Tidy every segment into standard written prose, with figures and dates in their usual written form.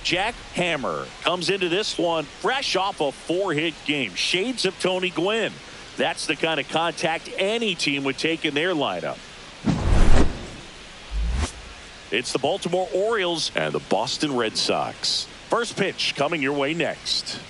Jack Hammer comes into this one fresh off a 4-hit game. Shades of Tony Gwynn. That's the kind of contact any team would take in their lineup. It's the Baltimore Orioles and the Boston Red Sox. First pitch coming your way next.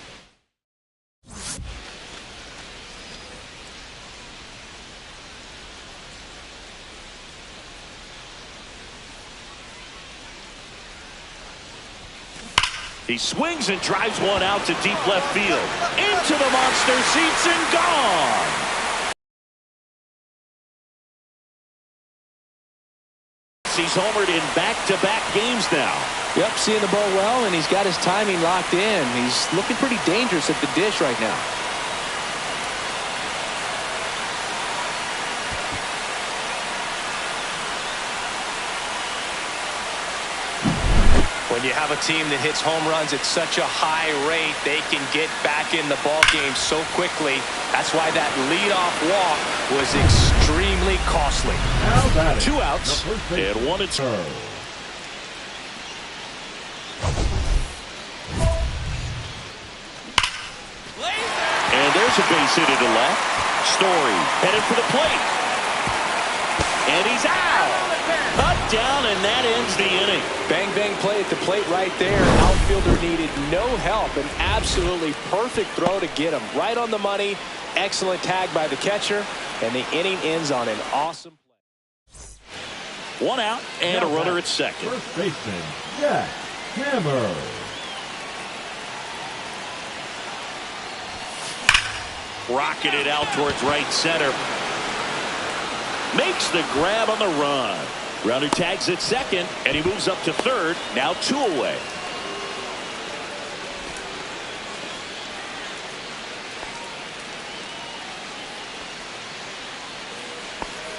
He swings and drives one out to deep left field. Into the monster seats and gone. He's homered in back-to-back games now. Yep, seeing the ball well, and he's got his timing locked in. He's looking pretty dangerous at the dish right now. When you have a team that hits home runs at such a high rate, they can get back in the ball game so quickly. That's why that leadoff walk was extremely costly. 2 outs and 1 and 2. And there's a base hit to left. Story headed for the plate. And he's out. Cut down, and that ends the inning. Bang, bang play at the plate right there. Outfielder needed no help. An absolutely perfect throw to get him right on the money. Excellent tag by the catcher, and the inning ends on an awesome play. 1 out and a runner at second. First baseman, Jack Hammer. Rocketed out towards right center. Makes the grab on the run. Runner tags at second, and he moves up to third. Now 2 away.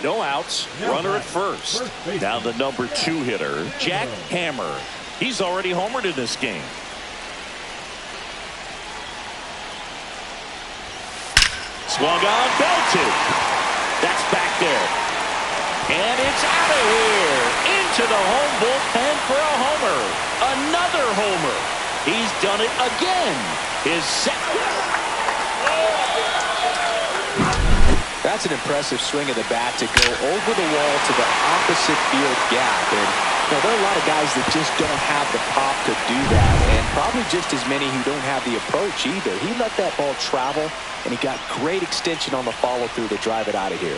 No outs. Runner at first. Now the number 2 hitter, Jack Hammer. He's already homered in this game. Swung on, belted. That's back there. And it's out of here. Into the home bullpen for a homer. Another homer. He's done it again. His second. That's an impressive swing of the bat to go over the wall to the opposite field gap. And there are a lot of guys that just don't have the pop to do that, and probably just as many who don't have the approach either. He let that ball travel, and he got great extension on the follow-through to drive it out of here.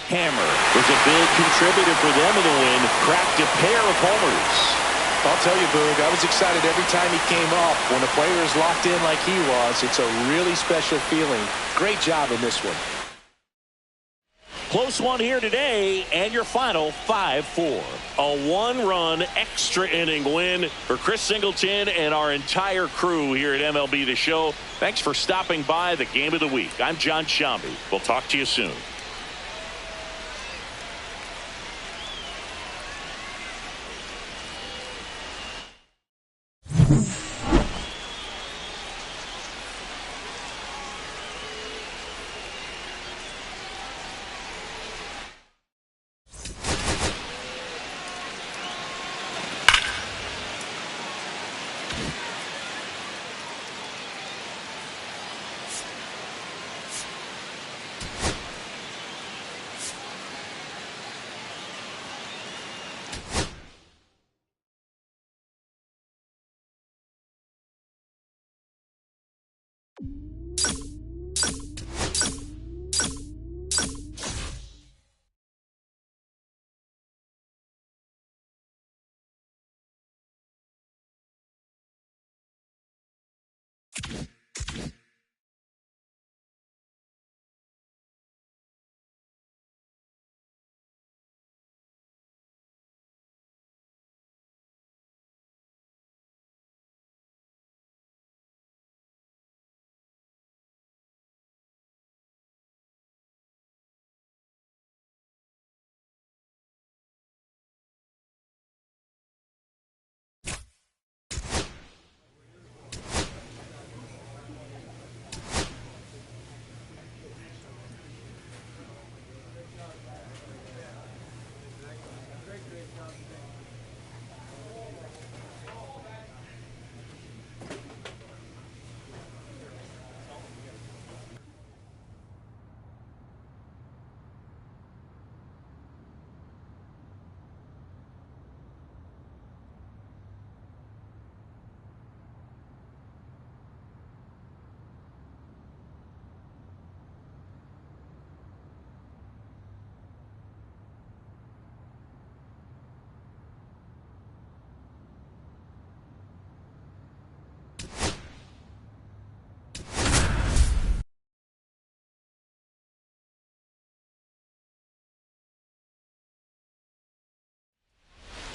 Hammer was a big contributor for them in the win. Cracked a pair of homers. I'll tell you, Boog, I was excited every time he came up. When a player is locked in like he was, it's a really special feeling. Great job in this one. Close one here today, and your final 5-4. A 1-run extra inning win for Chris Singleton and our entire crew here at MLB The Show. Thanks for stopping by the Game of the Week. I'm John Shambi. We'll talk to you soon.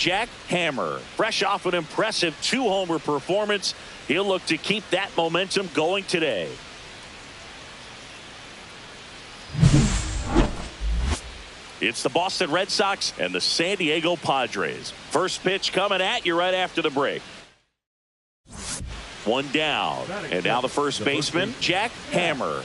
Jack Hammer. Fresh off an impressive 2-homer performance, he'll look to keep that momentum going today. It's the Boston Red Sox and the San Diego Padres. First pitch coming at you right after the break. One down. And now the first baseman, Jack Hammer.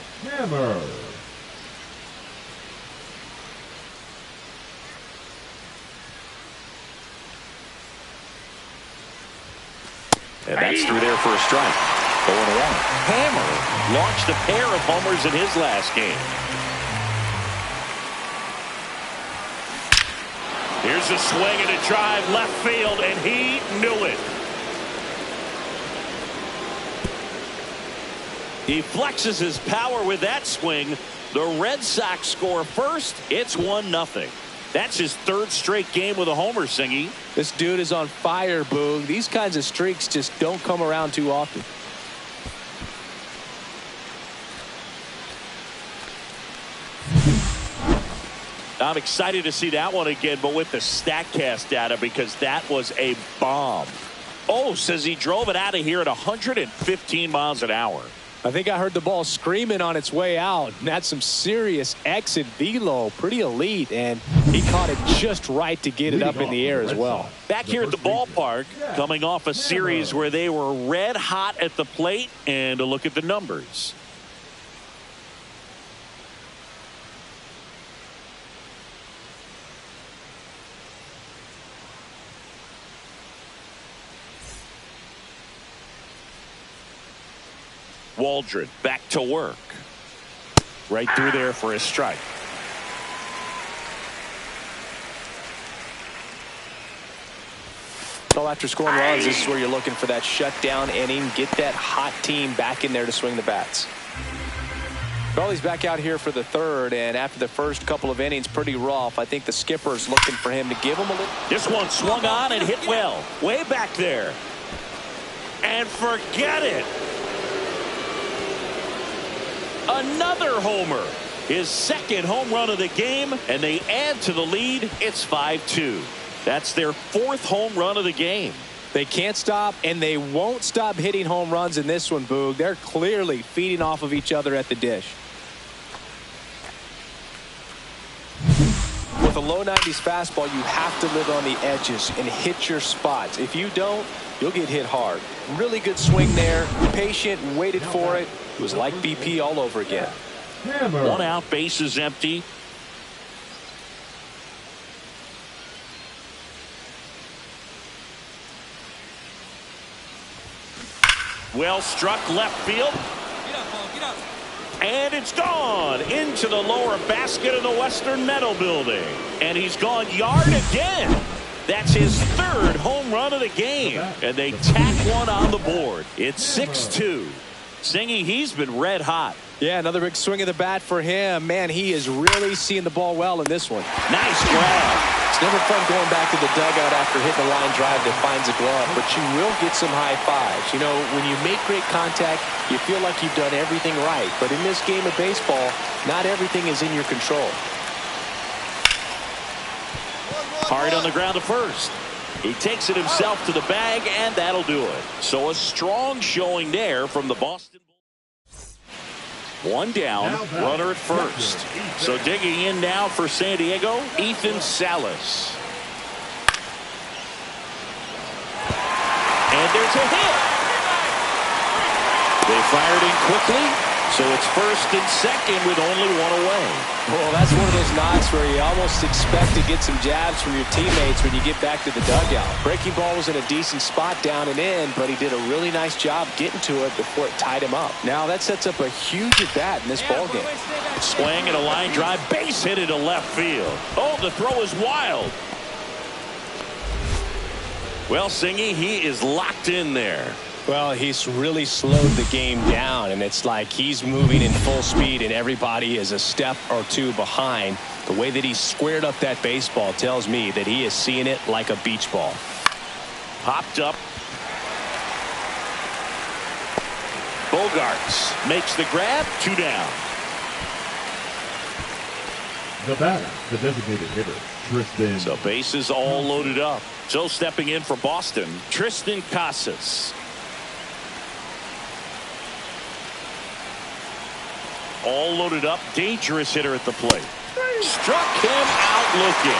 And that's through there for a strike. 0-1. Hammer launched a pair of homers in his last game. Here's a swing and a drive left field, and he knew it. He flexes his power with that swing. The Red Sox score first. It's 1-0. That's his third straight game with a homer, Singy. This dude is on fire, Boog. These kinds of streaks just don't come around too often. I'm excited to see that one again, but with the StatCast data, because that was a bomb. Oh, says he drove it out of here at 115 miles an hour. I think I heard the ball screaming on its way out. And that's some serious exit velo. Pretty elite. And he caught it just right to get it up in the air as well. Back here at the ballpark, coming off a series where they were red hot at the plate. And a look at the numbers. Waldron back to work. Right through there for a strike. So after scoring runs, this is where you're looking for that shutdown inning. Get that hot team back in there to swing the bats. Charlie's back out here for the third, and after the first couple of innings, pretty rough. I think the skipper's looking for him to give him a little. This one swung on and hit well. Way back there. And forget it. Another homer. His second home run of the game, and they add to the lead. It's 5-2. That's their fourth home run of the game. They can't stop, and they won't stop hitting home runs in this one, Boog. They're clearly feeding off of each other at the dish. With a low 90s fastball, you have to live on the edges and hit your spots. If you don't, you'll get hit hard. Really good swing there. Patient, waited for it. It was like BP all over again. One out, base is empty. Well struck left field. Get up. And it's gone into the lower basket of the Western Meadow Building. And he's gone yard again. That's his third home run of the game. And they tack one on the board. It's 6-2. Singy, he's been red hot. Yeah, another big swing of the bat for him. Man, he is really seeing the ball well in this one. Nice grab. It's never fun going back to the dugout after hitting a line drive that finds a glove, but you will get some high fives. You know, when you make great contact, you feel like you've done everything right. But in this game of baseball, not everything is in your control. Hard on the ground to first. He takes it himself to the bag, and that'll do it. So a strong showing there from the Boston. One down, runner at first. So digging in now for San Diego, Ethan Salas. And there's a hit. They fired in quickly. So it's first and second with only one away. Well, that's one of those knocks where you almost expect to get some jabs from your teammates when you get back to the dugout. Breaking ball was in a decent spot down and in, but he did a really nice job getting to it before it tied him up. Now that sets up a huge at bat in this ballgame. Swing and a line drive, base hit into left field. Oh, the throw is wild. Well, Singy, he is locked in there. Well, he's really slowed the game down, and it's like he's moving in full speed and everybody is a step or two behind. The way that he squared up that baseball tells me that he is seeing it like a beach ball. Popped up. Bogarts makes the grab. 2 down. The batter, the designated hitter, Tristan. So bases all loaded up. So stepping in for Boston, Tristan Casas. All loaded up, dangerous hitter at the plate. Struck him out looking.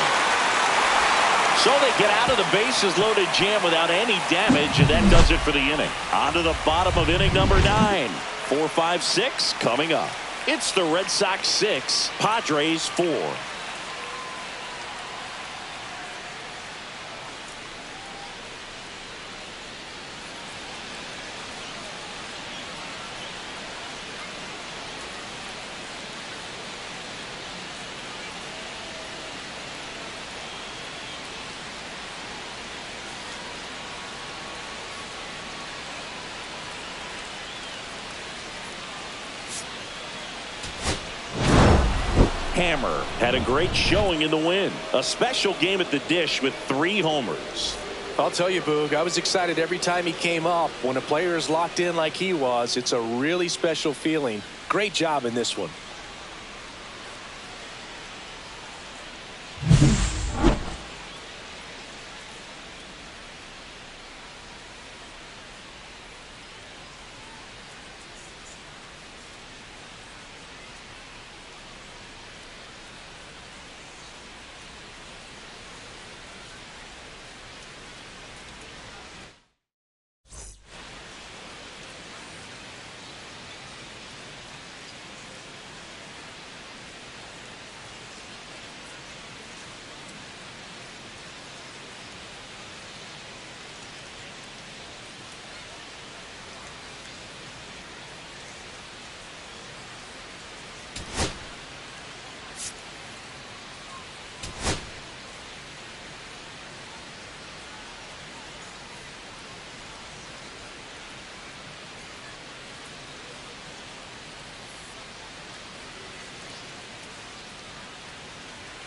So they get out of the bases loaded jam without any damage, and that does it for the inning. On to the bottom of inning number 9. 4, 5, 6 coming up. It's the Red Sox 6, Padres 4. Hammer had a great showing in the win. A special game at the dish with 3 homers. I'll tell you, Boog, I was excited every time he came up. When a player is locked in like he was, it's a really special feeling. Great job in this one.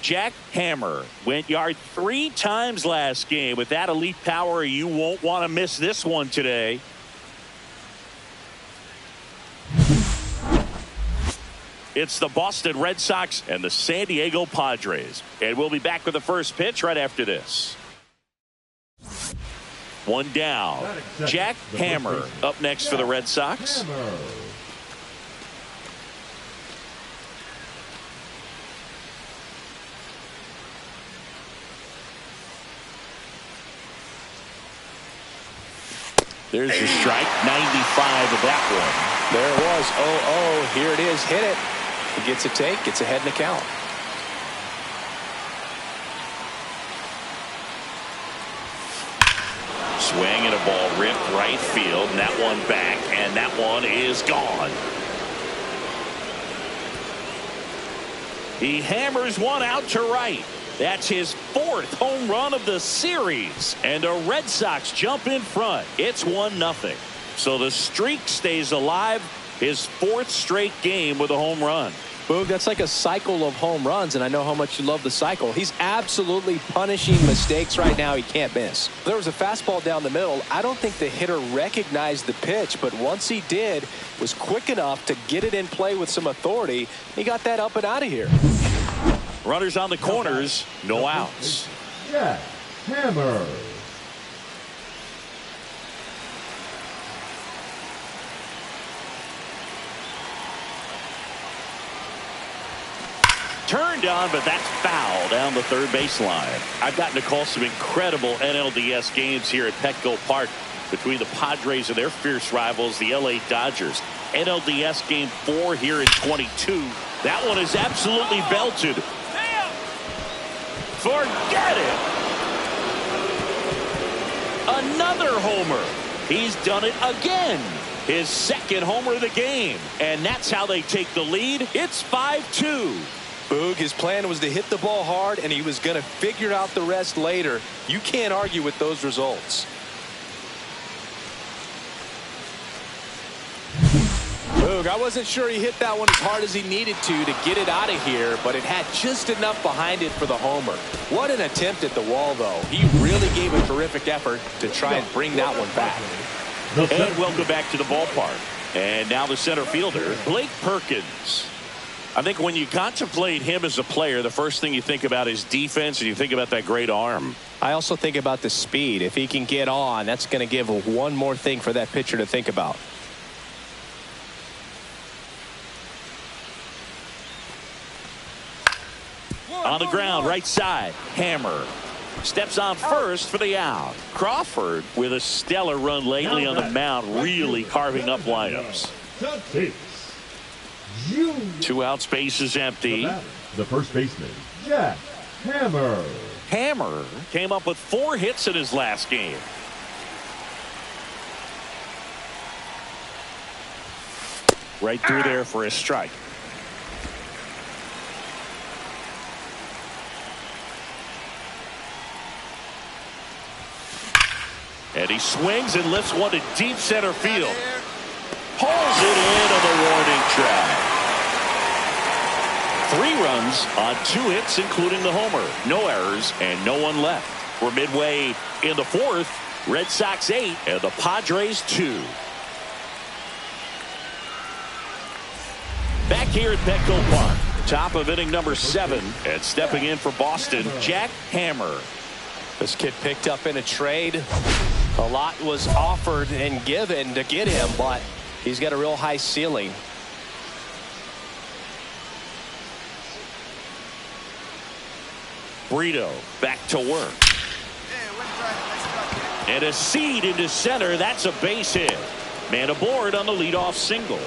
Jack Hammer went yard 3 times last game. With that elite power, you won't want to miss this one today. It's the Boston Red Sox and the San Diego Padres. And we'll be back with the first pitch right after this. 1 down. Jack Hammer up next for the Red Sox. There's your strike. 95 of that one. There it was. 0-0. Here it is. Hit it. He gets a take. Gets ahead in the count. Swing and a ball ripped right field. And that one back. And that one is gone. He hammers one out to right. That's his 4th home run of the series. And the Red Sox jump in front. It's 1-0. So the streak stays alive. His 4th straight game with a home run. Boog, that's like a cycle of home runs, and I know how much you love the cycle. He's absolutely punishing mistakes right now he can't miss. There was a fastball down the middle. I don't think the hitter recognized the pitch, but once he did, was quick enough to get it in play with some authority. He got that up and out of here. Runners on the corners, no outs. Jack Hammer. Turned on, but that's foul down the third baseline. I've gotten to call some incredible NLDS games here at Petco Park between the Padres and their fierce rivals, the LA Dodgers. NLDS game 4 here in 22. That one is absolutely belted. Forget it. Another homer. He's done it again. His 2nd homer of the game. And that's how they take the lead. It's 5-2. Boog, his plan was to hit the ball hard, and he was going to figure out the rest later. You can't argue with those results. Boog, I wasn't sure he hit that one as hard as he needed to get it out of here, but it had just enough behind it for the homer. What an attempt at the wall, though. He really gave a terrific effort to try and bring that one back. And welcome back to the ballpark. And now the center fielder, Blake Perkins. I think when you contemplate him as a player, the first thing you think about is defense, and you think about that great arm. I also think about the speed. If he can get on, that's going to give one more thing for that pitcher to think about. On the ground, right side, Hammer steps on first for the out. Crawford with a stellar run lately on the mound, really carving up lineups. 2 out, space is empty. The first baseman, Jack Hammer. Hammer came up with 4 hits in his last game. Right through there for a strike. And he swings and lifts one to deep center field. Pulls it in on the warning track. 3 runs on 2 hits, including the homer. No errors and no one left. We're midway in the 4th. Red Sox 8 and the Padres 2. Back here at Petco Park. Top of inning number 7. And stepping in for Boston, Jack Hammer. This kid picked up in a trade. A lot was offered and given to get him, but he's got a real high ceiling. Brito back to work. And a seed into center. That's a base hit. Man aboard on the leadoff single.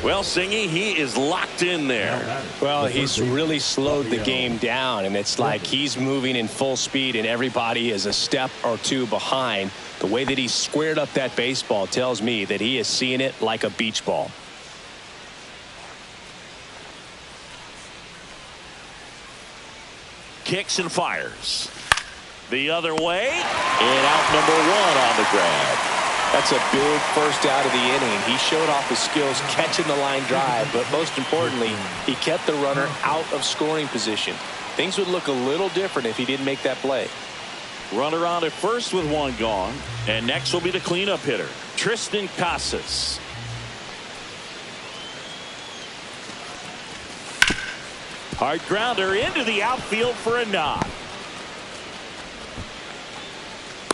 Well, Singy, he is locked in there. Well, he's really slowed the game down, and it's like he's moving in full speed and everybody is a step or 2 behind. The way that he squared up that baseball tells me that he is seeing it like a beach ball. Kicks and fires. The other way. And out number 1 on the grab. That's a big first out of the inning. He showed off his skills catching the line drive, but most importantly, he kept the runner out of scoring position. Things would look a little different if he didn't make that play. Runner on at first with 1 gone. And next will be the cleanup hitter, Tristan Casas. Hard grounder into the outfield for a knock.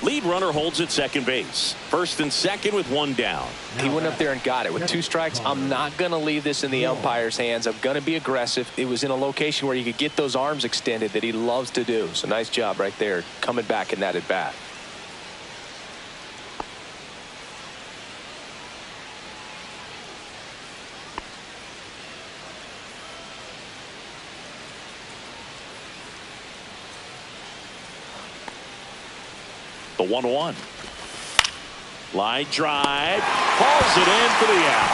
Lead runner holds at second base. First and second with 1 down. He went up there and got it with 2 strikes. I'm not going to leave this in the umpire's hands. I'm going to be aggressive. It was in a location where you could get those arms extended that he loves to do. So nice job right there coming back in that at bat. The 1-1. Line drive. Hauls it in for the out.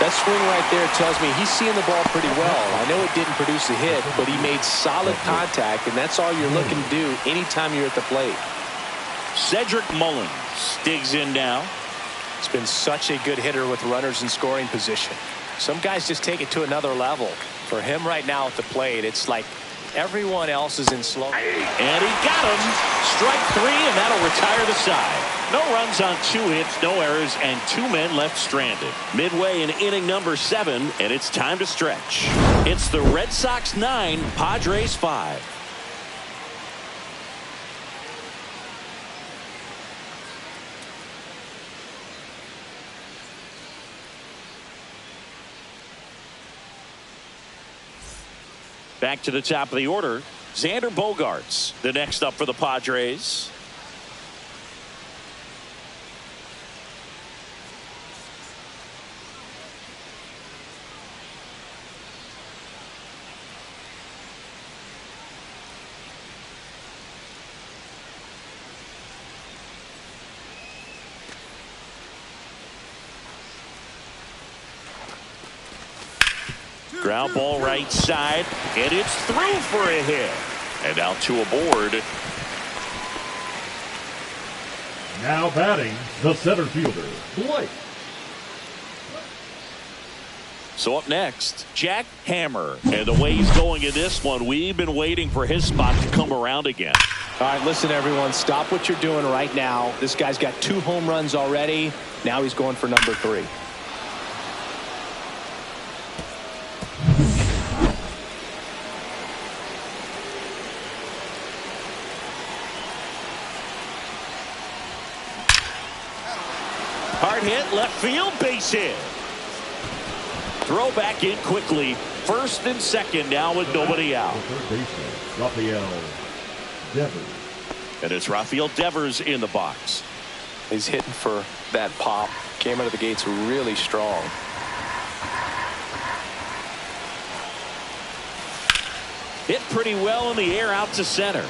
That swing right there tells me he's seeing the ball pretty well. I know it didn't produce a hit, but he made solid contact, and that's all you're looking to do anytime you're at the plate. Cedric Mullins digs in now. He's been such a good hitter with runners in scoring position. Some guys just take it to another level. For him right now at the plate, it's like everyone else is in slow. And he got him. Strike 3, and that'll retire the side. No runs on 2 hits, no errors, and 2 men left stranded. Midway in inning number 7, and it's time to stretch. It's the Red Sox 9, Padres 5. Back to the top of the order, Xander Bogaerts, the next up for the Padres. Ground ball right side, and it's through for a hit. And now 2 aboard. Now batting, the center fielder, Blake. So up next, Jack Hammer. And the way he's going in this one, we've been waiting for his spot to come around again. All right, listen, everyone, stop what you're doing right now. This guy's got 2 home runs already. Now he's going for number 3. at left field, base hit. Throw back in quickly. First and second now with nobody out. And it's Rafael Devers in the box. He's hitting for that pop. Came out of the gates really strong. Hit pretty well in the air out to center. And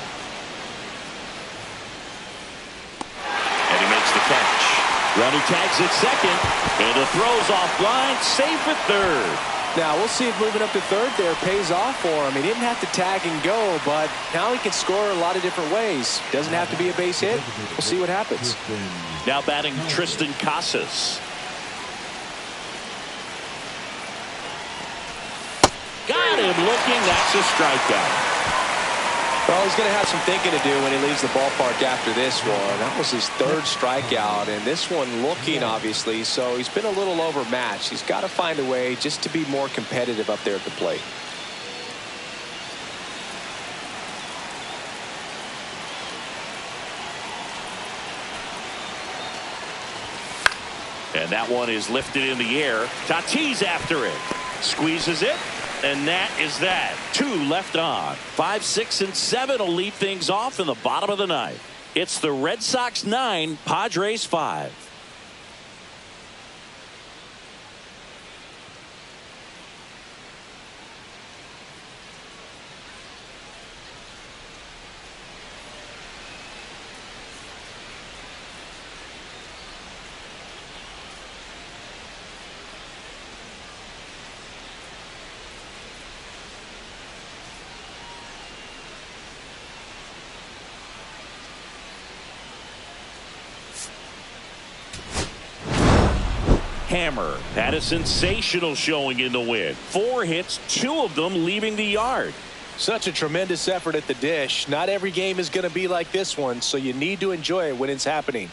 he makes the catch. Rounding tags at second. And the throw's offline. Safe at third. Now we'll see if moving up to third there pays off for him. He didn't have to tag and go, but now he can score a lot of different ways. Doesn't have to be a base hit. We'll see what happens. Now batting Tristan Casas. Got him looking. That's a strikeout. Well, he's going to have some thinking to do when he leaves the ballpark after this one. That was his third strikeout, and this one looking, obviously, so he's been a little overmatched. He's got to find a way just to be more competitive up there at the plate. And that one is lifted in the air. Tatis after it. Squeezes it. And that is that. 2 left on. 5, 6, and 7 will lead things off in the bottom of the ninth. It's the Red Sox 9, Padres 5. Hammer had a sensational showing in the win. 4 hits, 2 of them leaving the yard. Such a tremendous effort at the dish. Not every game is going to be like this one, so you need to enjoy it when it's happening.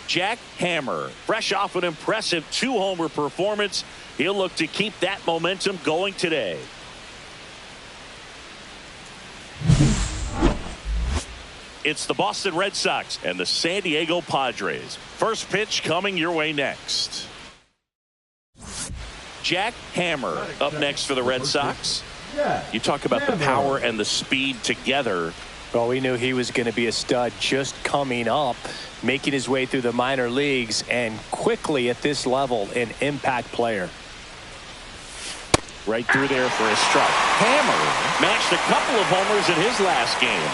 Jack Hammer, fresh off an impressive 2-homer performance. He'll look to keep that momentum going today. It's the Boston Red Sox and the San Diego Padres. First pitch coming your way next. Jack Hammer up next for the Red Sox. You talk about the power and the speed together. Well, we knew he was going to be a stud just coming up, making his way through the minor leagues, and quickly at this level, an impact player. Right through there for a strike. Hammer matched a couple of homers in his last game.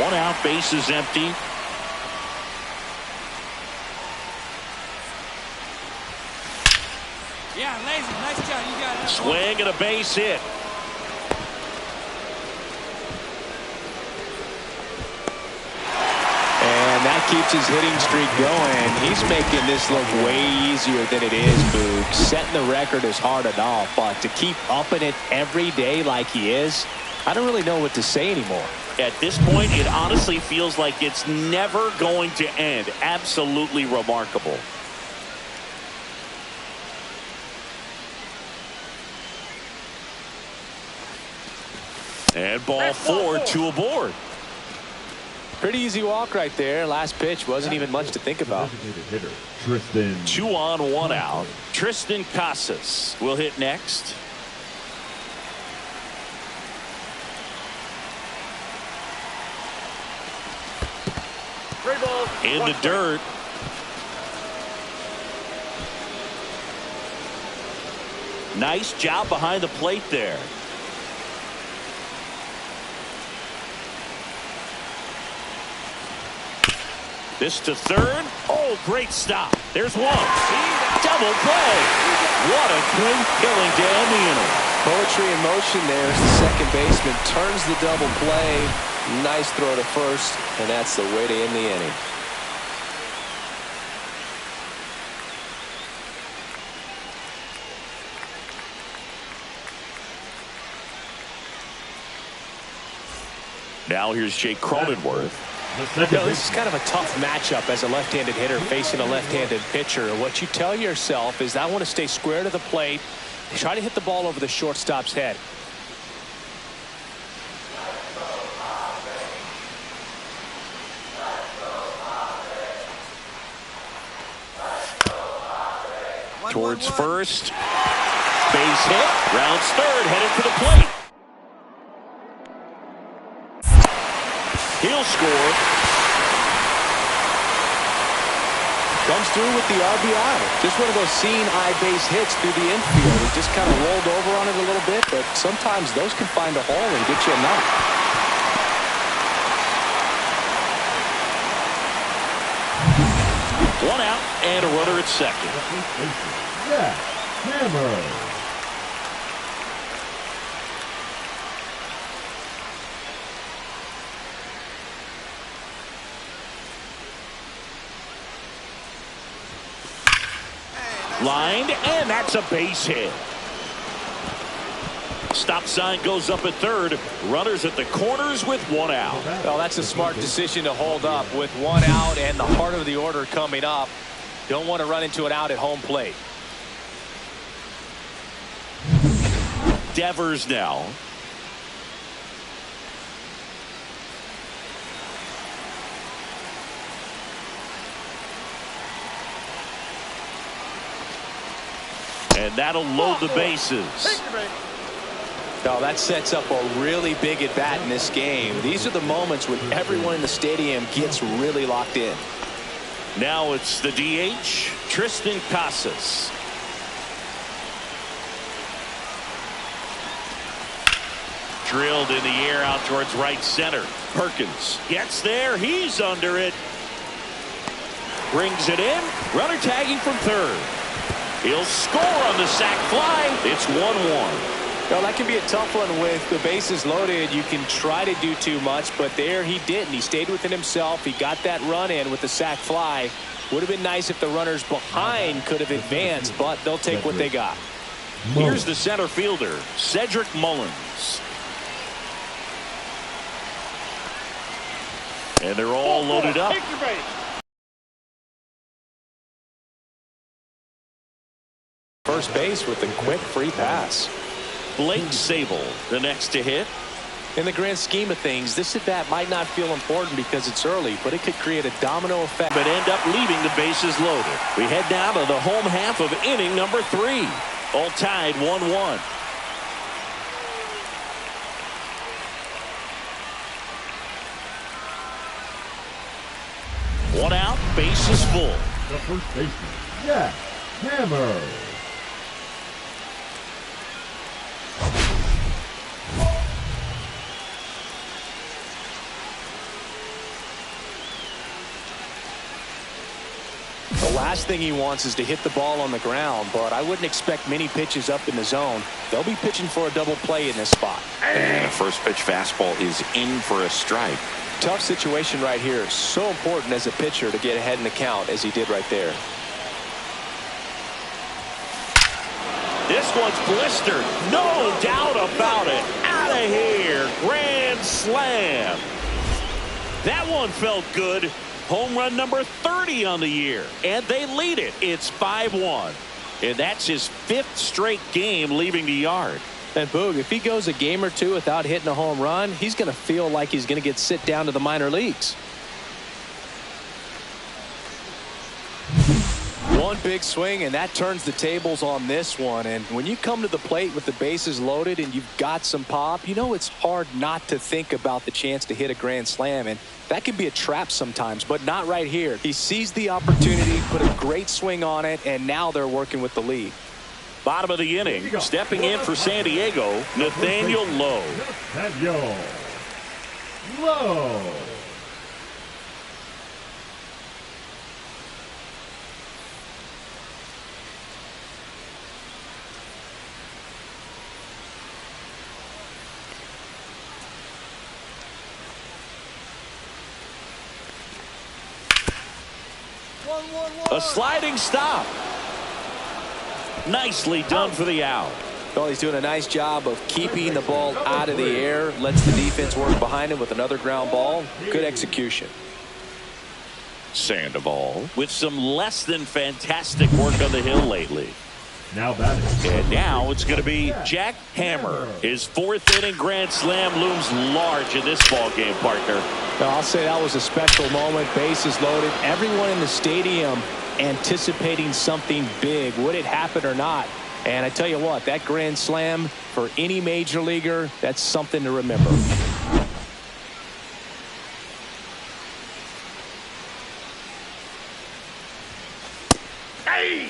1 out, base is empty. Yeah, lazy. Nice job. You got it. Swing and a base hit. And that keeps his hitting streak going. He's making this look way easier than it is, Boog. Setting the record is hard enough, but to keep upping it every day like he is, I don't really know what to say anymore. At this point, it honestly feels like it's never going to end. Absolutely remarkable. And ball 4, 2 aboard. Pretty easy walk right there. Last pitch wasn't even much to think about. 2 on, 1 out. Tristan Casas will hit next. In the dirt. Nice job behind the plate there. This to third. Oh, great stop. There's one. Double play. What a clean killing to end the inning. Poetry in motion there as the second baseman turns the double play. Nice throw to first, and that's the way to end the inning. Now here's Jake Cronenworth. This is kind of a tough matchup as a left-handed hitter facing a left-handed pitcher. What you tell yourself is, I want to stay square to the plate, try to hit the ball over the shortstop's head. Towards first. Base hit. Rounds third. Headed for the plate. He'll score. Comes through with the RBI. Just one of those seeing eye base hits through the infield. He just kind of rolled over on it a little bit, but sometimes those can find a hole and get you a knock. One out and a runner at second. Yeah, Hammer. Lined, and that's a base hit. Stop sign goes up at third. Runners at the corners with one out. Well, that's a smart decision to hold up with one out and the heart of the order coming up. Don't want to run into an out at home plate. Devers now. And that'll load the bases. Now that sets up a really big at bat in this game. These are the moments when everyone in the stadium gets really locked in. Now it's the DH, Tristan Casas. Drilled in the air out towards right center. Perkins gets there. He's under it. Brings it in. Runner tagging from third. He'll score on the sac fly. It's 1-1. Well, that can be a tough one with the bases loaded. You can try to do too much, but there he didn't. He stayed within himself. He got that run in with the sac fly. Would have been nice if the runners behind could have advanced, but they'll take what they got. Here's the center fielder, Cedric Mullins. And they're all loaded up. First base with a quick free pass. Blake Sable, the next to hit. In the grand scheme of things, this at bat might not feel important because it's early, but it could create a domino effect. But end up leaving the bases loaded. We head now to the home half of inning number 3. All tied 1-1. One out, bases full. The first baseman, Jack Hammer. The last thing he wants is to hit the ball on the ground, but I wouldn't expect many pitches up in the zone. They'll be pitching for a double play in this spot. And the first pitch fastball is in for a strike. Tough situation right here. So important as a pitcher to get ahead in the count as he did right there. This one's blistered. No doubt about it. Out of here. Grand slam. That one felt good. Home run number 30 on the year. And they lead it. It's 5-1. And that's his 5th straight game leaving the yard. And Boog, if he goes a game or two without hitting a home run, he's going to feel like he's going to get sent down to the minor leagues. One big swing, and that turns the tables on this one. And when you come to the plate with the bases loaded and you've got some pop, you know it's hard not to think about the chance to hit a grand slam. And that can be a trap sometimes, but not right here. He seized the opportunity, put a great swing on it, and now they're working with the lead. Bottom of the inning, stepping in for San Diego, Nathaniel Lowe. Nathaniel Lowe. A sliding stop. Nicely done for the out. Well, he's doing a nice job of keeping the ball out of the air. Lets the defense work behind him with another ground ball. Good execution. Sandoval. With some less than fantastic work on the hill lately. Now batting. And now it's going to be Jack Hammer. His fourth inning grand slam looms large in this ball game, partner. Well, I'll say that was a special moment. Bases loaded. Everyone in the stadium anticipating something big. Would it happen or not? And I tell you what, that grand slam for any major leaguer, that's something to remember. Hey!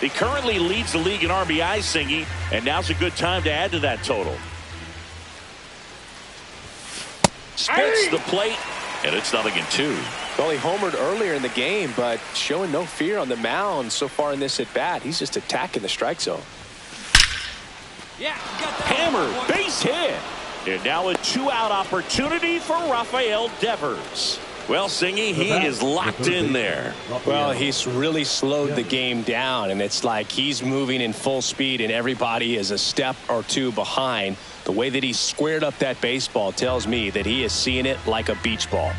He currently leads the league in RBIs, Singy, and now's a good time to add to that total. Spits the plate, and it's 0-2. Well, he homered earlier in the game, but showing no fear on the mound so far in this at-bat. He's just attacking the strike zone. Yeah, you got that. Hammer, base hit. And now a two-out opportunity for Rafael Devers. Well, Singy, he is locked in there. Well, he's really slowed the game down, and it's like he's moving in full speed, and everybody is a step or two behind. The way that he squared up that baseball tells me that he is seeing it like a beach ball.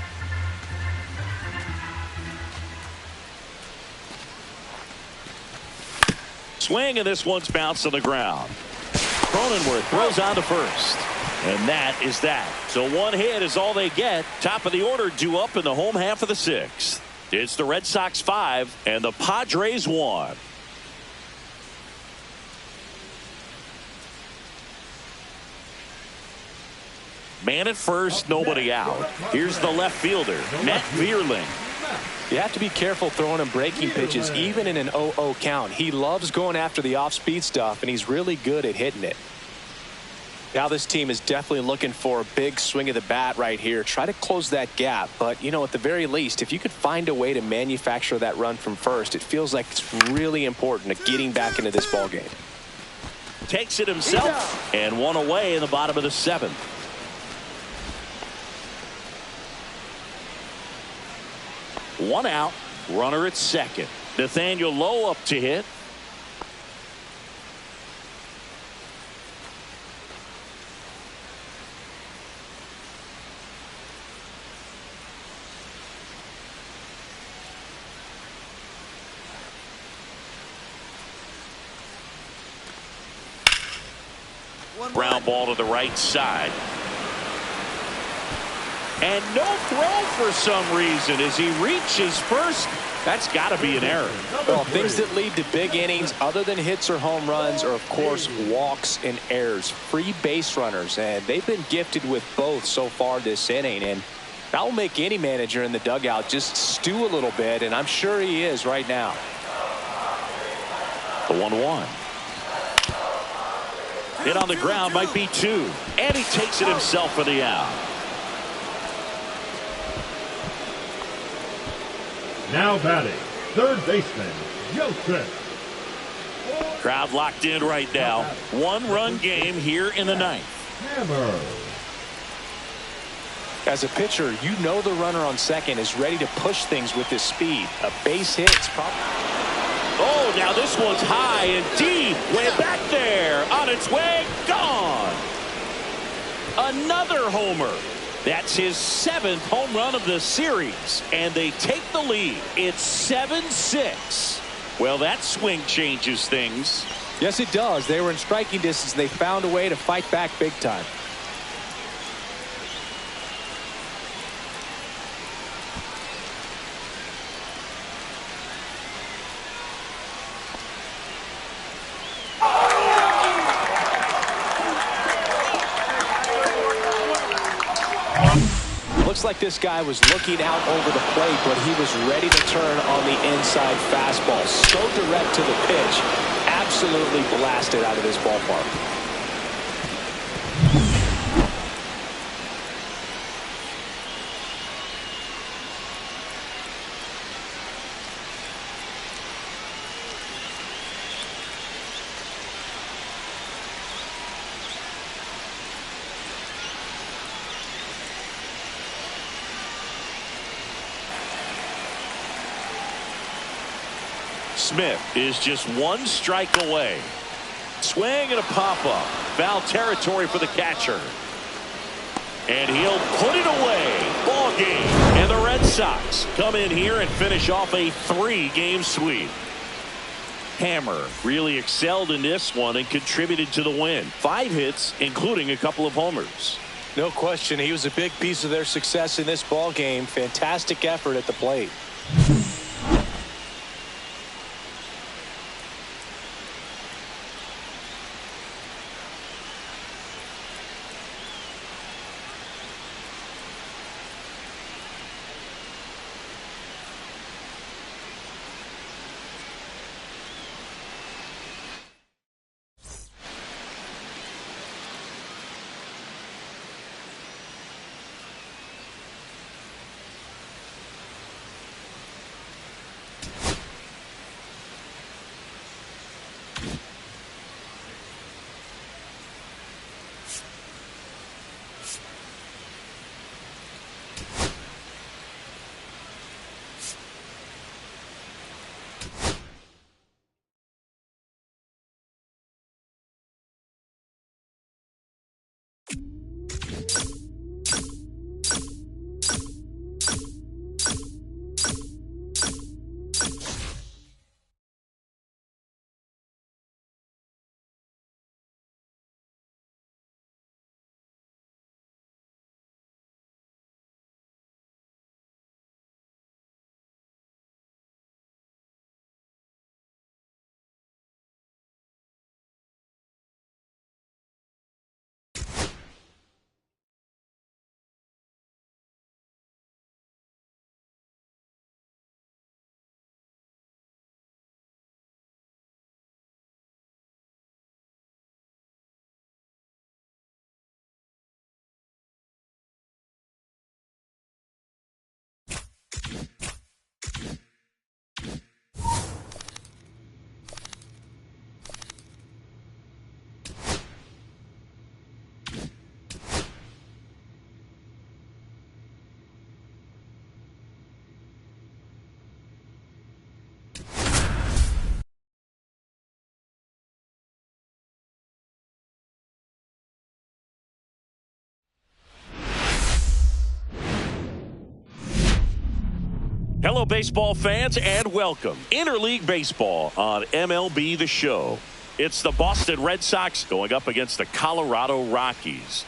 Swing, and this one's bounced on the ground. Cronenworth throws on to first. And that is that. So one hit is all they get. Top of the order due up in the home half of the sixth. It's the Red Sox 5 and the Padres 1. Man at first, nobody out. Here's the left fielder, Matt Vierling. You have to be careful throwing him breaking pitches, even in an 0-0 count. He loves going after the off-speed stuff, and he's really good at hitting it. Now this team is definitely looking for a big swing of the bat right here. Try to close that gap. But, you know, at the very least, if you could find a way to manufacture that run from first, it feels like it's really important to getting back into this ball game. Takes it himself, and one away in the bottom of the seventh. One out, runner at second. Nathaniel Lowe up to hit. Ground ball to the right side. And no throw for some reason as he reaches first. That's got to be an error. Well, things that lead to big innings other than hits or home runs are, of course, walks and errors. Free base runners, and they've been gifted with both so far this inning. And that will make any manager in the dugout just stew a little bit, and I'm sure he is right now. The 1-1. Hit on the ground might be two. And he takes it himself for the out. Now batting, third baseman, Joseph. Crowd locked in right now. One-run game here in the ninth. Hammer. As a pitcher, you know the runner on second is ready to push things with his speed. A base hit is probably... Oh, now this one's high and deep. Way back there. On its way. Gone. Another homer. That's his 7th home run of the series. And they take the lead. It's 7-6. Well, that swing changes things. Yes, it does. They were in striking distance. They found a way to fight back big time. Looks like this guy was looking out over the plate, but he was ready to turn on the inside fastball. So direct to the pitch. Absolutely blasted out of this ballpark. Smith is just one strike away. Swing and a pop-up. Foul territory for the catcher. And he'll put it away. Ball game. And the Red Sox come in here and finish off a 3-game sweep. Hammer really excelled in this one and contributed to the win. 5 hits, including a couple of homers. No question, he was a big piece of their success in this ball game. Fantastic effort at the plate. Hello, baseball fans, and welcome. Interleague Baseball on MLB The Show. It's the Boston Red Sox going up against the Colorado Rockies.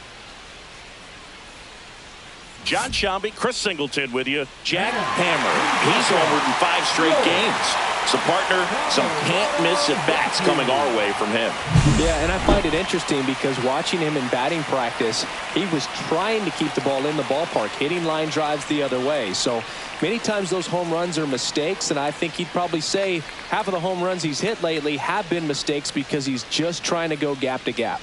John Shambi, Chris Singleton with you. Jack Hammer, he's homered in 5 straight games. So, partner, some can't-miss at-bats coming our way from him. Yeah, and I find it interesting because watching him in batting practice, he was trying to keep the ball in the ballpark, hitting line drives the other way. So many times those home runs are mistakes, and I think he'd probably say half of the home runs he's hit lately have been mistakes because he's just trying to go gap to gap.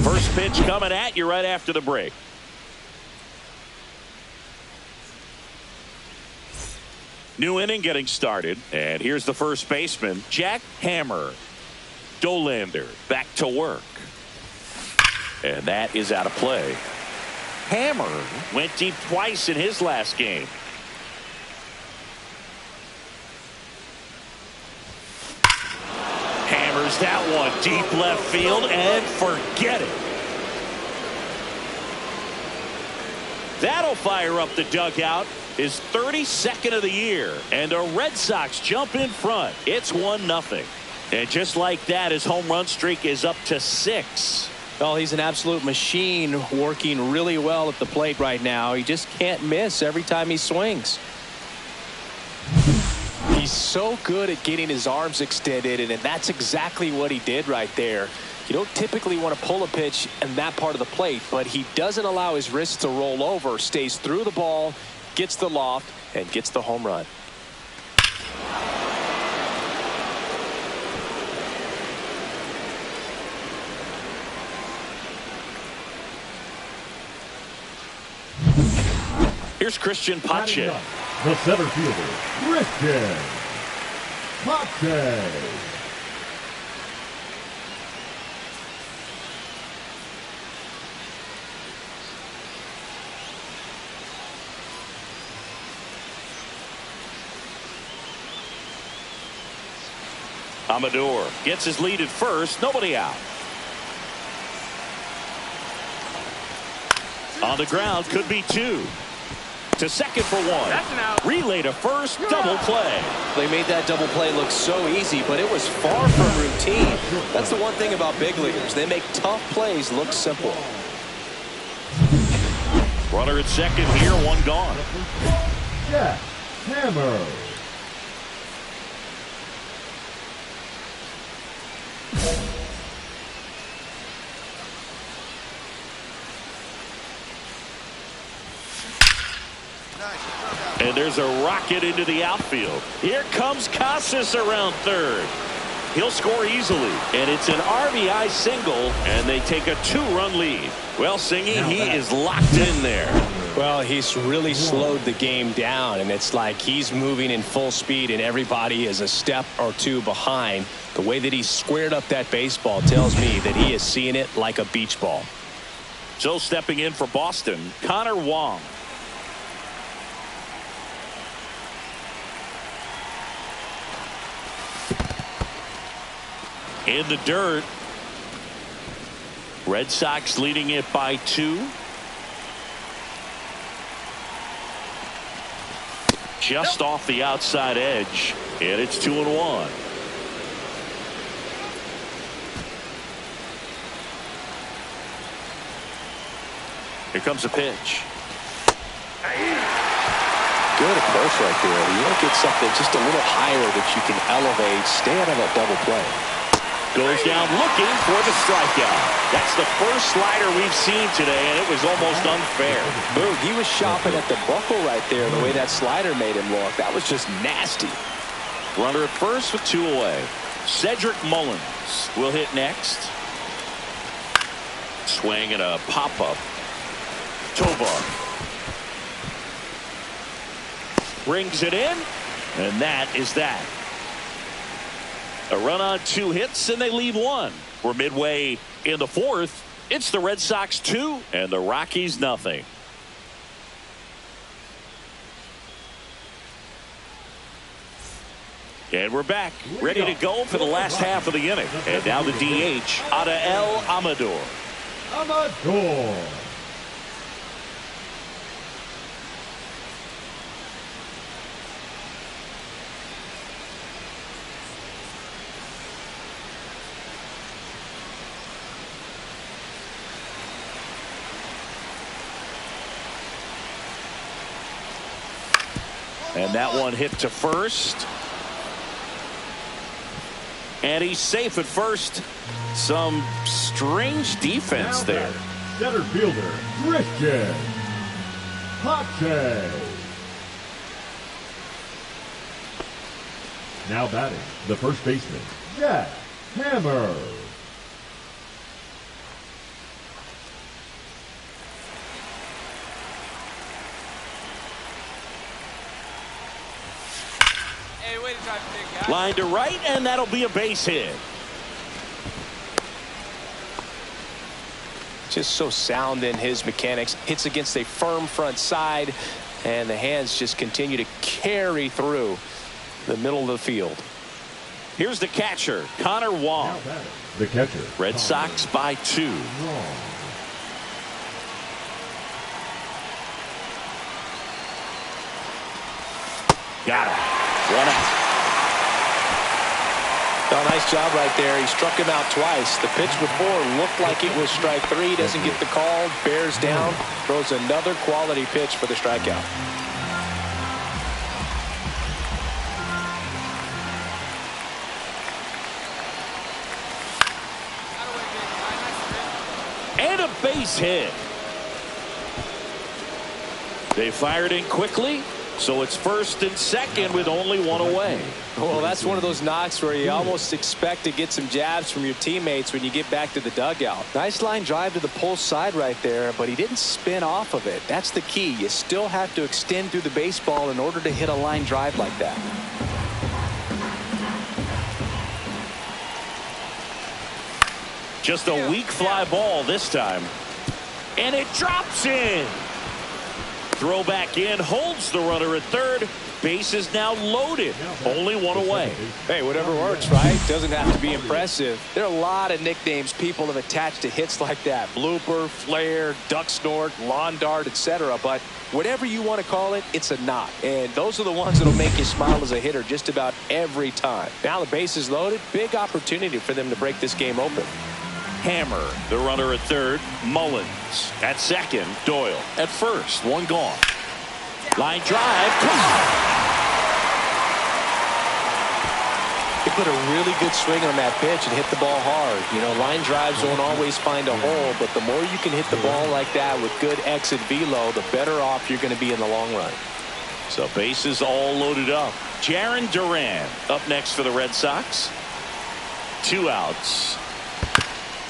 First pitch coming at you right after the break. New inning getting started, and here's the first baseman, Jack Hammer. Dolander back to work. And that is out of play. Hammer went deep twice in his last game. Hammers that one deep left field, and forget it. That'll fire up the dugout. His 32nd of the year, and the Red Sox jump in front. It's 1-0. And just like that, his home run streak is up to 6. Well, he's an absolute machine, working really well at the plate right now. He just can't miss every time he swings. He's so good at getting his arms extended, and that's exactly what he did right there. You don't typically want to pull a pitch in that part of the plate, but he doesn't allow his wrists to roll over, stays through the ball, gets the loft, and gets the home run. Here's Christian Pache. The center fielder, Christian Pache. Amador gets his lead at first. Nobody out. On the ground, could be two. To second for one. That's an out. Relay to first, double play. They made that double play look so easy, but it was far from routine. That's the one thing about big leaguers. They make tough plays look simple. Runner at second here, one gone. Jack Hammer. And there's a rocket into the outfield. Here comes Casas around third. He'll score easily. And it's an RBI single, and they take a 2-run lead. Well, Singy, he is locked in there. Well, he's really slowed the game down, and it's like he's moving in full speed, and everybody is a step or two behind. The way that he squared up that baseball tells me that he is seeing it like a beach ball. So stepping in for Boston, Connor Wong. In the dirt. Red Sox leading it by 2. Just off the outside edge, and it's 2-1. Here comes a pitch. Good approach right there. You want to get something just a little higher that you can elevate. Stay out of that double play. Goes down looking for the strikeout. That's the first slider we've seen today, and it was almost unfair. Boog, he was shopping at the buckle right there, the way that slider made him look. That was just nasty. Runner at first with 2 away. Cedric Mullins will hit next. Swing and a pop-up. Tovar brings it in, and that is that. A run on 2 hits, and they leave 1. We're midway in the 4th. It's the Red Sox 2 and the Rockies nothing. And we're back, ready to go for the last half of the inning. And now the DH, Adael Amador. Amador. And that one hit to first. And he's safe at first. Some strange defense there. Center fielder, Christian Pache. Now batting, the first baseman, Jack Hammer. Line to right, and that'll be a base hit. Just so sound in his mechanics. Hits against a firm front side, and the hands just continue to carry through the middle of the field. Here's the catcher, Connor Wong. The catcher, Red Sox by 2. Got him. 1 out. Oh, nice job right there. He struck him out twice. The pitch before looked like it was strike 3. Doesn't get the call. Bears down. Throws another quality pitch for the strikeout. And a base hit. They fired in quickly, so it's first and second with only 1 away. Well, that's one of those knocks where you almost expect to get some jabs from your teammates when you get back to the dugout. Nice line drive to the pull side right there, but he didn't spin off of it. That's the key. You still have to extend through the baseball in order to hit a line drive like that. Just a weak fly ball this time. And it drops in. Throw back in, holds the runner at third. Base is now loaded. Only one away. Hey, whatever works, right? Doesn't have to be impressive. There are a lot of nicknames people have attached to hits like that. Blooper, flare, duck snort, lawn dart, etc. But whatever you want to call it, it's a knock. And those are the ones that'll make you smile as a hitter just about every time. Now the base is loaded. Big opportunity for them to break this game open. Hammer, the runner at third. Mullins at second. Doyle at first. One gone. Line drive. He put a really good swing on that pitch and hit the ball hard. You know, line drives don't always find a hole, but the more you can hit the ball like that with good exit velo, the better off you're going to be in the long run. So bases all loaded up. Jarren Duran up next for the Red Sox. 2 outs.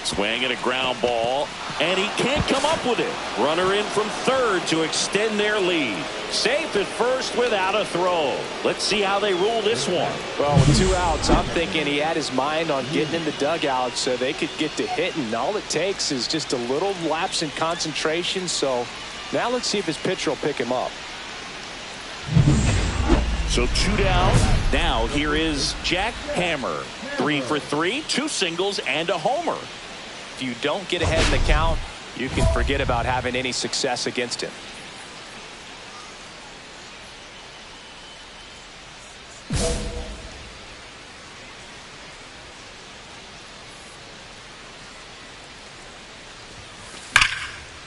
Swing and a ground ball, and he can't come up with it. Runner in from third to extend their lead. Safe at first without a throw. Let's see how they rule this one. Well, with 2 outs, I'm thinking he had his mind on getting in the dugout so they could get to hitting. All it takes is just a little lapse in concentration. So now let's see if his pitcher will pick him up. So 2 down. Now here is Jack Hammer. 3 for 3, 2 singles and a homer. If you don't get ahead in the count, you can forget about having any success against him.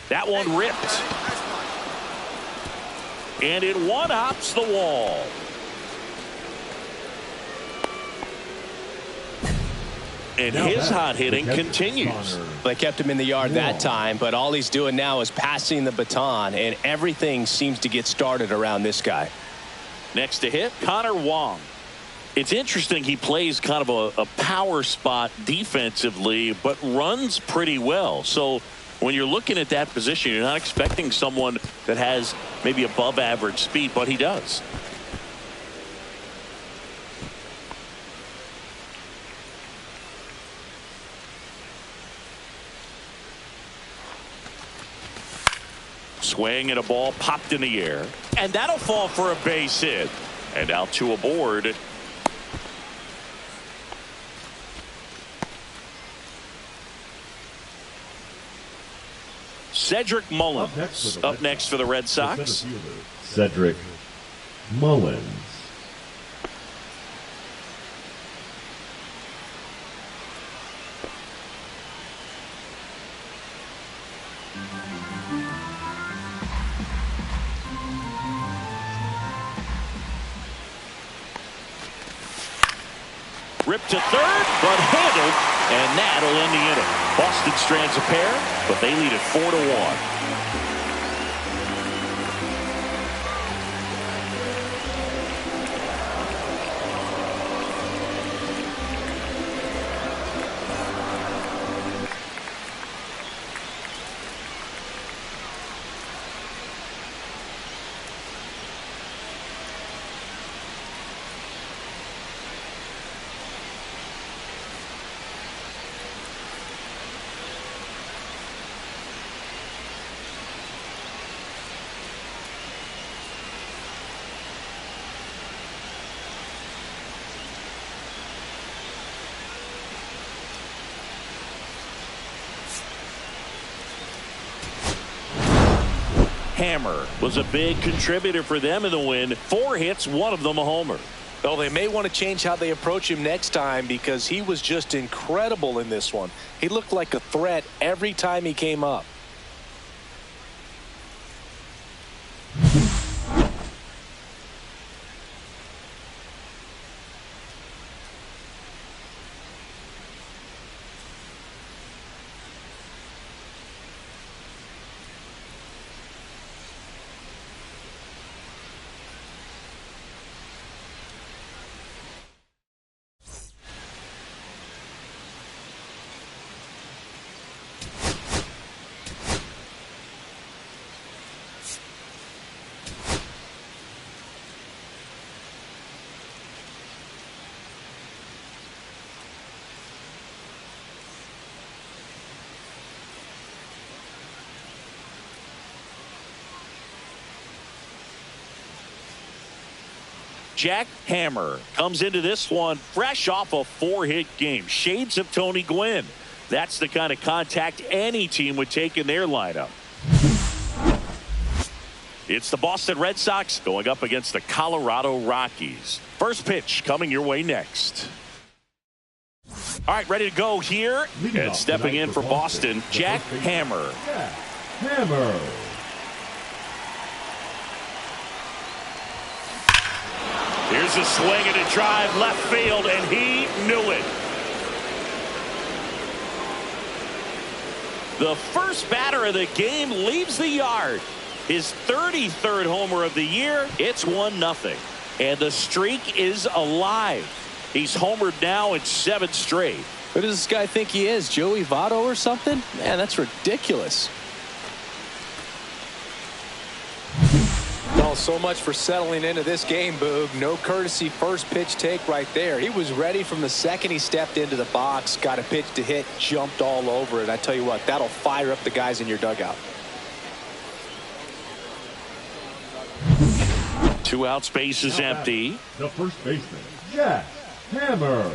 That one ripped. And it one-hops the wall. And his hot hitting continues. They kept him in the yard that time, but all he's doing now is passing the baton, and everything seems to get started around this guy. Next to hit, Connor Wong. It's interesting, he plays kind of a power spot defensively, but runs pretty well. So when you're looking at that position, you're not expecting someone that has maybe above average speed, but he does. Swing and a ball popped in the air, and that'll fall for a base hit. And out to aboard. Cedric Mullins up next for the Red Sox. Cedric Mullins. Ripped to third, but handled, and that'll end the inning. Boston strands a pair, but they lead it 4-1. Hammer was a big contributor for them in the win. 4 hits, one of them a homer. Well, they may want to change how they approach him next time because he was just incredible in this one. He looked like a threat every time he came up. Jack Hammer comes into this one fresh off a 4-hit game. Shades of Tony Gwynn. That's the kind of contact any team would take in their lineup. It's the Boston Red Sox going up against the Colorado Rockies. First pitch coming your way next. All right, ready to go here. And stepping in for Boston, Jack Hammer. Jack Hammer. Here's a swing and a drive left field, and he knew it. The first batter of the game leaves the yard. His 33rd homer of the year. It's 1-0. And the streak is alive. He's homered now in 7 straight. Who does this guy think he is? Joey Votto or something? Man, that's ridiculous. Oh, so much for settling into this game, Boog. No courtesy first pitch take right there. He was ready from the second he stepped into the box, got a pitch to hit, jumped all over it. I tell you what, that'll fire up the guys in your dugout. 2 out, space is empty. The first baseman, Jack Hammer.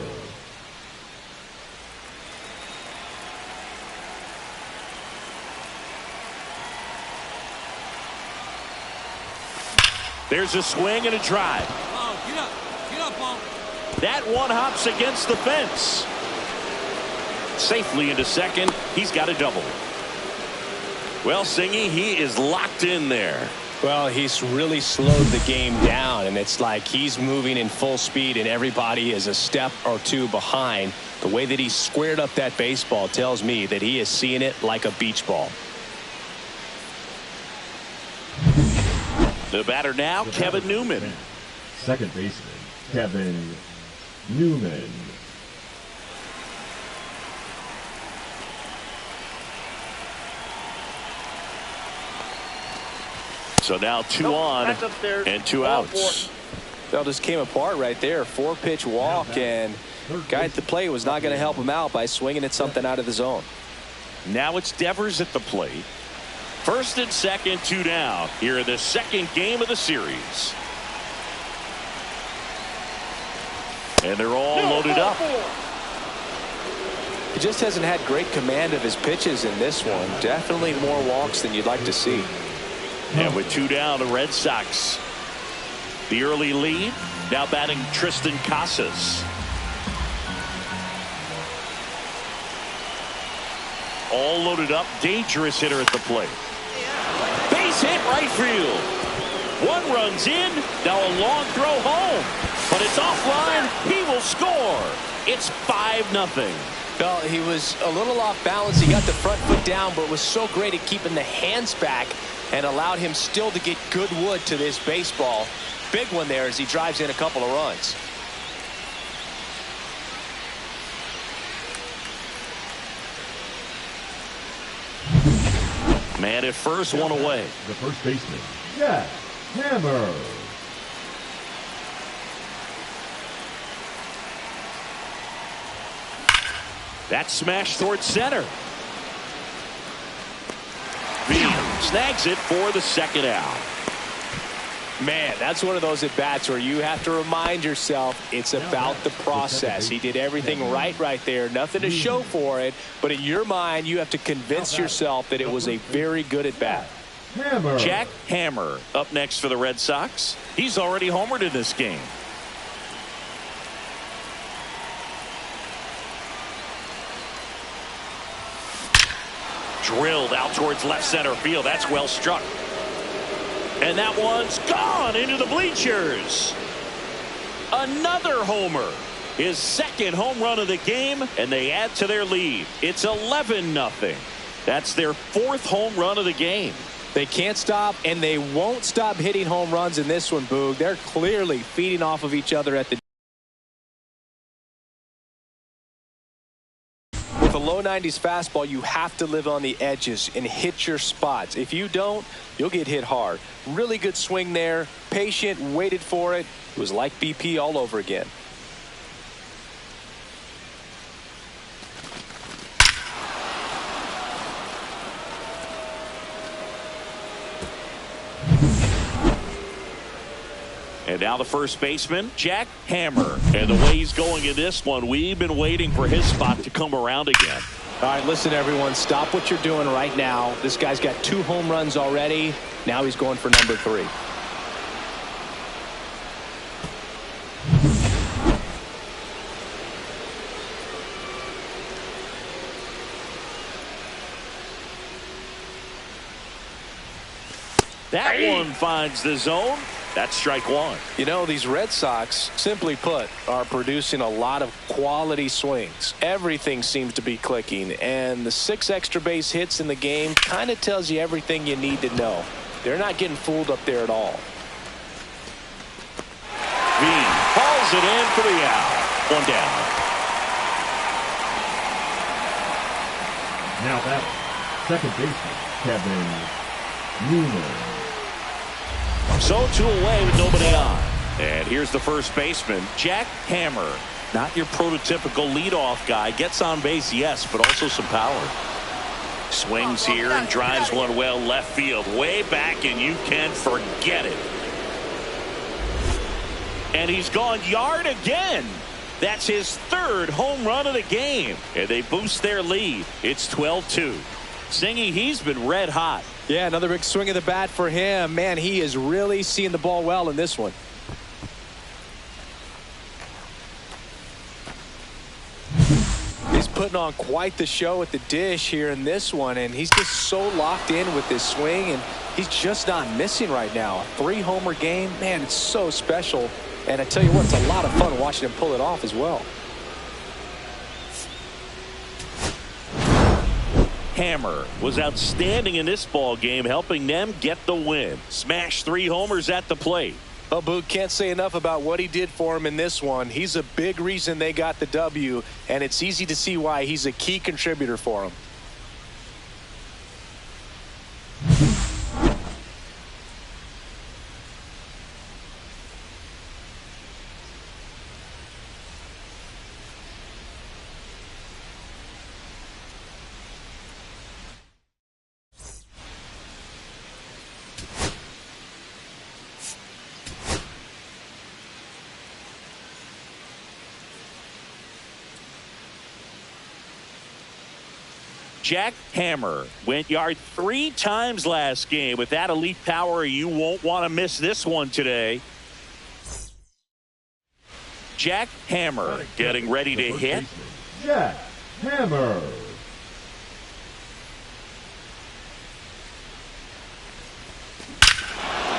There's a swing and a drive. Oh, get up, Paul. That one hops against the fence. Safely into second. He's got a double. Well, Singy, he is locked in there. Well, he's really slowed the game down, and it's like he's moving in full speed, and everybody is a step or two behind. The way that he squared up that baseball tells me that he is seeing it like a beach ball. The batter now, Kevin Newman. Second baseman, Kevin Newman. So now 2 on and 2 outs. That just came apart right there. 4-pitch walk, and guy at the plate was not going to help him out by swinging at something out of the zone. Now it's Devers at the plate. First and second, 2 down here in the second game of the series. And they're all loaded up. He just hasn't had great command of his pitches in this one. Definitely more walks than you'd like to see. And with 2 down, the Red Sox. The early lead. Now batting Tristan Casas. All loaded up. Dangerous hitter at the plate. Base hit right field. 1 runs in. Now a long throw home. But it's offline. He will score. It's 5-0. Well, he was a little off balance. He got the front foot down, but was so great at keeping the hands back and allowed him still to get good wood to this baseball. Big one there as he drives in a couple of runs. Man at first, 1 away. The first baseman, Jack Hammer. That smash towards center. Beam snags it for the second out. Man, that's one of those at-bats where you have to remind yourself it's about the process. He did everything right there. Nothing to show for it. But in your mind, you have to convince yourself that it was a very good at-bat. Hammer. Jack Hammer up next for the Red Sox. He's already homered in this game. Drilled out towards left center field. That's well struck. And that one's gone into the bleachers. Another homer. His second home run of the game, and they add to their lead. It's 11-0. That's their 4th home run of the game. They can't stop, and they won't stop hitting home runs in this one, Boog. They're clearly feeding off of each other at the With a low 90s fastball, you have to live on the edges and hit your spots. If you don't, you'll get hit hard. Really good swing there. Patient, waited for it. It was like BP all over again. And now the first baseman, Jack Hammer. And the way he's going in this one, we've been waiting for his spot to come around again. All right, listen, everyone. Stop what you're doing right now. This guy's got 2 home runs already. Now he's going for number 3. That one finds the zone. That's strike 1. You know, these Red Sox, simply put, are producing a lot of quality swings. Everything seems to be clicking, and the 6 extra base hits in the game kind of tells you everything you need to know. They're not getting fooled up there at all. Veen hauls it in for the out. 1 down. Now that second baseman, Kevin Newman. So 2 away with nobody on. And here's the first baseman, Jack Hammer. Not your prototypical leadoff guy. Gets on base, yes, but also some power. Swings here and drives one well left field. Way back, and you can forget it. And he's gone yard again. That's his 3rd home run of the game. And they boost their lead. It's 12-2. Singy, he's been red hot. Yeah, another big swing of the bat for him. Man, he is really seeing the ball well in this one. He's putting on quite the show at the dish here in this one, and he's just so locked in with this swing, and he's just not missing right now. A 3-homer game, man, it's so special. And I tell you what, it's a lot of fun watching him pull it off as well. Hammer was outstanding in this ball game, helping them get the win. Smashed 3 homers at the plate. Oh, Boog, can't say enough about what he did for him in this one. He's a big reason they got the W, and it's easy to see why he's a key contributor for them. Jack Hammer went yard 3 times last game. With that elite power, you won't want to miss this one today. Jack Hammer getting ready to hit. Jack Hammer.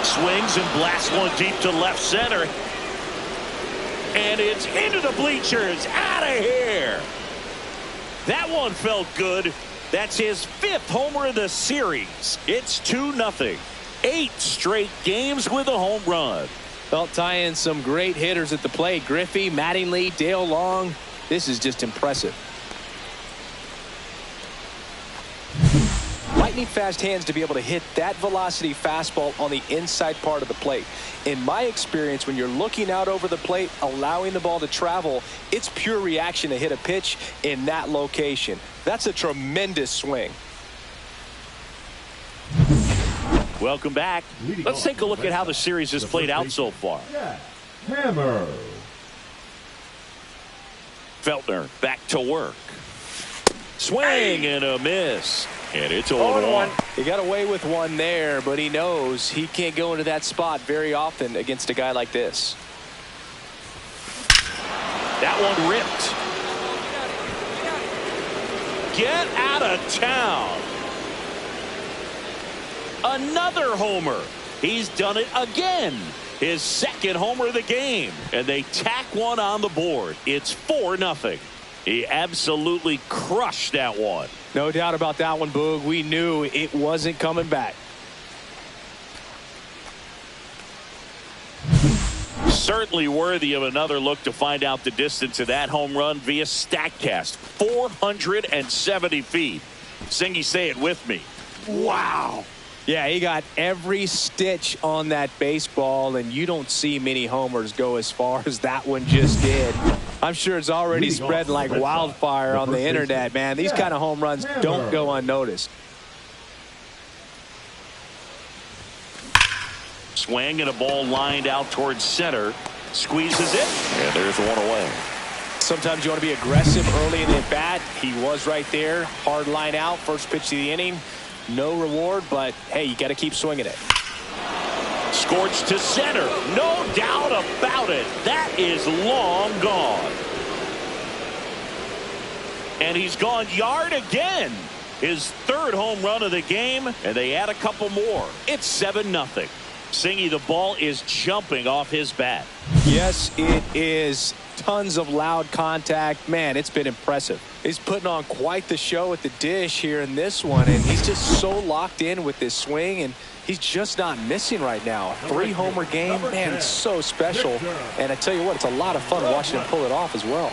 Swings and blasts one deep to left center. And it's into the bleachers. Out of here. That one felt good. That's his 5th homer of the series. It's 2-0. 8 straight games with a home run. Well, tie in some great hitters at the plate. Griffey, Mattingly, Dale Long. This is just impressive. Lightning fast hands to be able to hit that velocity fastball on the inside part of the plate. In my experience, when you're looking out over the plate, allowing the ball to travel, it's pure reaction to hit a pitch in that location. That's a tremendous swing. Welcome back. Let's take a look at how the series has played out so far. Jack Hammer. Feltner back to work. Swing and a miss. And it's 0-1. He got away with one there, but he knows he can't go into that spot very often against a guy like this. That one ripped. Get out of town. Another homer. He's done it again. His 2nd homer of the game. And they tack one on the board. It's 4-0. He absolutely crushed that one. No doubt about that one, Boog. We knew it wasn't coming back. Certainly worthy of another look to find out the distance of that home run via StatCast. 470 feet. Singy, say it with me. Wow. Yeah, he got every stitch on that baseball, and you don't see many homers go as far as that one just did. I'm sure it's already spread like wildfire on the internet, man. These kind of home runs don't go unnoticed. swing and a ball lined out towards center. Squeezes it, and there's one away. Sometimes you want to be aggressive early in the at-bat. He was right there. Hard line out. First pitch of the inning. No reward, but, hey, you got to keep swinging it. Scorched to center. No doubt about it. That is long gone. And he's gone yard again. His third home run of the game, and they add a couple more. It's 7-0. Singy, the ball is jumping off his bat. Yes, it is. Tons of loud contact. Man, it's been impressive. He's putting on quite the show at the dish here in this one, and he's just so locked in with this swing, and he's just not missing right now. A 3-homer game, man, it's so special. And I tell you what, it's a lot of fun watching him pull it off as well.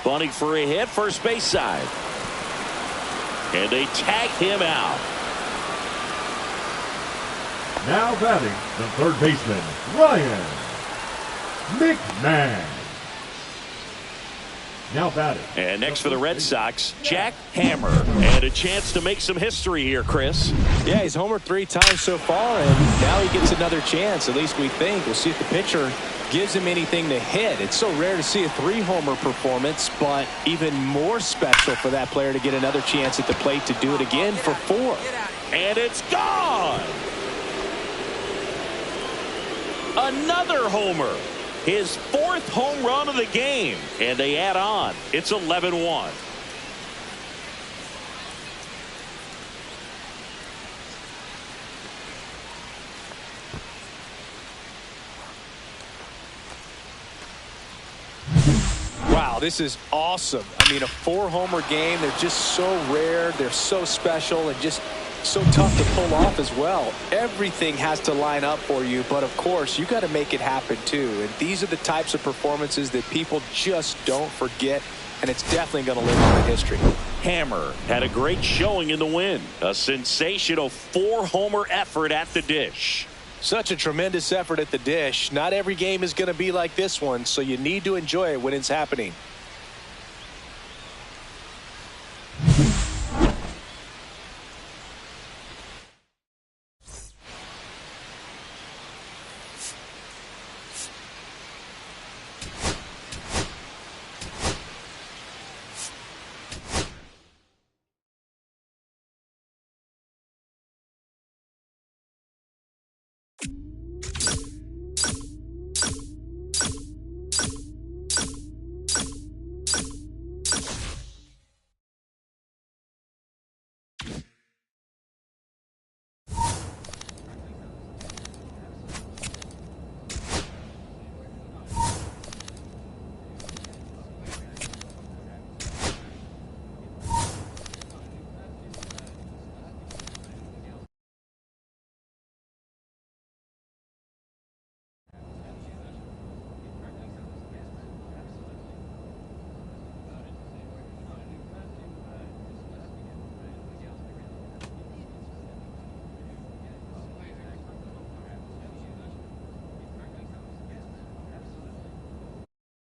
Bunting for a hit, first base side. And they tag him out. Now batting, the third baseman, Ryan McMahon. Now batting. And next for the Red Sox, Jack Hammer. And a chance to make some history here, Chris. Yeah, he's homered 3 times so far, and now he gets another chance, at least we think. We'll see if the pitcher gives him anything to hit. It's so rare to see a 3-homer performance, but even more special for that player to get another chance at the plate to do it again for 4. And it's gone. Another homer. His 4th home run of the game. And they add on. It's 11-1. Wow, this is awesome. I mean, a 4-homer game. They're just so rare. They're so special and just so tough to pull off as well. Everything has to line up for you, but of course you got to make it happen too. And these are the types of performances that people just don't forget, and it's definitely going to live on in history. Hammer had a great showing in the win. A sensational 4-homer effort at the dish. Such a tremendous effort at the dish. Not every game is going to be like this one, so you need to enjoy it when it's happening.